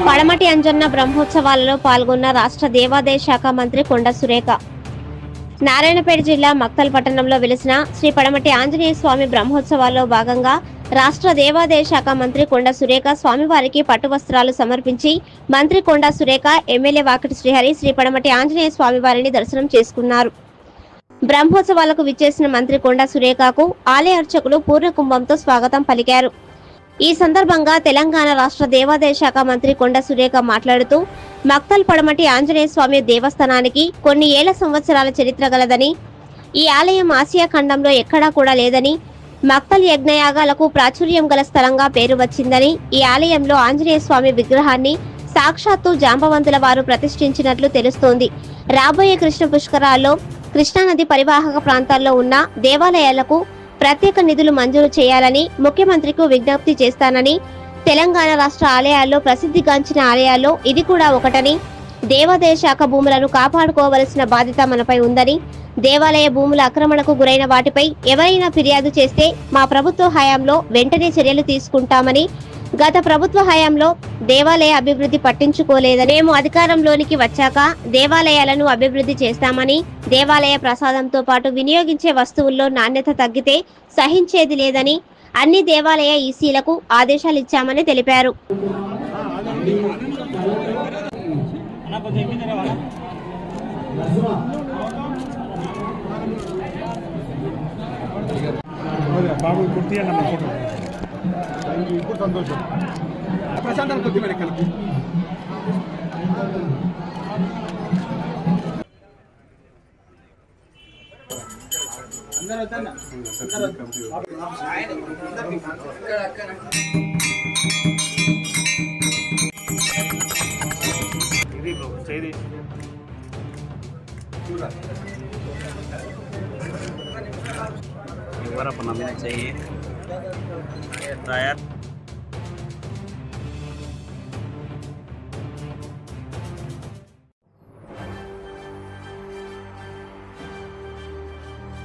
పడమటి అంజన్న బ్రహ్మోత్సవాలలో పాల్గొన్న రాష్ట్ర దేవాదాయ శాఖ మంత్రి కొండ సురేఖ. నారాయణపేట జిల్లా మక్తల్ పట్టణంలో వెలిసిన శ్రీ పడమటి ఆంజనేయ స్వామి బ్రహ్మోత్సవాల్లో భాగంగా రాష్ట్ర దేవాదాయ శాఖ మంత్రి కొండ సురేఖ స్వామివారికి పట్టు వస్త్రాలు సమర్పించి మంత్రి కొండ సురేఖ ఎమ్మెల్యే వాకిటి శ్రీహరి శ్రీ పడమటి ఆంజనేయ స్వామివారిని దర్శనం చేసుకున్నారు. బ్రహ్మోత్సవాలకు విచ్చేసిన మంత్రి కొండ సురేఖకు ఆలయ అర్చకులు పూర్ణ కుంభంతో స్వాగతం పలికారు. ఈ సందర్భంగా తెలంగాణ రాష్ట్ర దేవాదాయ శాఖ మంత్రి కొండ సురేఖ మాట్లాడుతూ మక్తల్ పడమటి ఆంజనేయ స్వామి దేవస్థానానికి కొన్ని ఏళ్ల సంవత్సరాల చరిత్ర గలదని, ఈ ఆలయం ఆసియా ఖండంలో ఎక్కడా కూడా లేదని, మక్తల్ యజ్ఞయాగాలకు ప్రాచుర్యం గల స్థలంగా పేరు వచ్చిందని, ఈ ఆలయంలో ఆంజనేయ స్వామి విగ్రహాన్ని సాక్షాత్తు జాంబవంతుల వారు ప్రతిష్ఠించినట్లు తెలుస్తోంది. రాబోయే కృష్ణ పుష్కరాల్లో కృష్ణానది పరివాహక ప్రాంతాల్లో ఉన్న దేవాలయాలకు ప్రత్యేక నిధులు మంజూరు చేయాలని ముఖ్యమంత్రికి విజ్ఞప్తి చేస్తానని, తెలంగాణ రాష్ట్ర ఆలయాల్లో ప్రసిద్ధిగాంచిన ఆలయాల్లో ఇది కూడా ఒకటని, దేవాదాయ శాఖ భూములను కాపాడుకోవలసిన బాధ్యత మనపై ఉందని, దేవాలయ భూముల ఆక్రమణకు గురైన వాటిపై ఎవరైనా ఫిర్యాదు చేస్తే మా ప్రభుత్వ హయాంలో వెంటనే చర్యలు తీసుకుంటామని, గత ప్రభుత్వ హయాంలో దేవాలయ అభివృద్ధి పట్టించుకోలేదని, మేము అధికారంలోనికి వచ్చాక దేవాలయాలను అభివృద్ధి చేస్తామని, దేవాలయ ప్రసాదంతో పాటు వినియోగించే వస్తువుల్లో నాణ్యత తగ్గితే సహించేది లేదని అన్ని దేవాలయ ఈసీలకు ఆదేశాలు ఇచ్చామని తెలిపారు. సంతోషం ప్రశాంతం కొద్ది వెనకాలకి नंबर चाहिए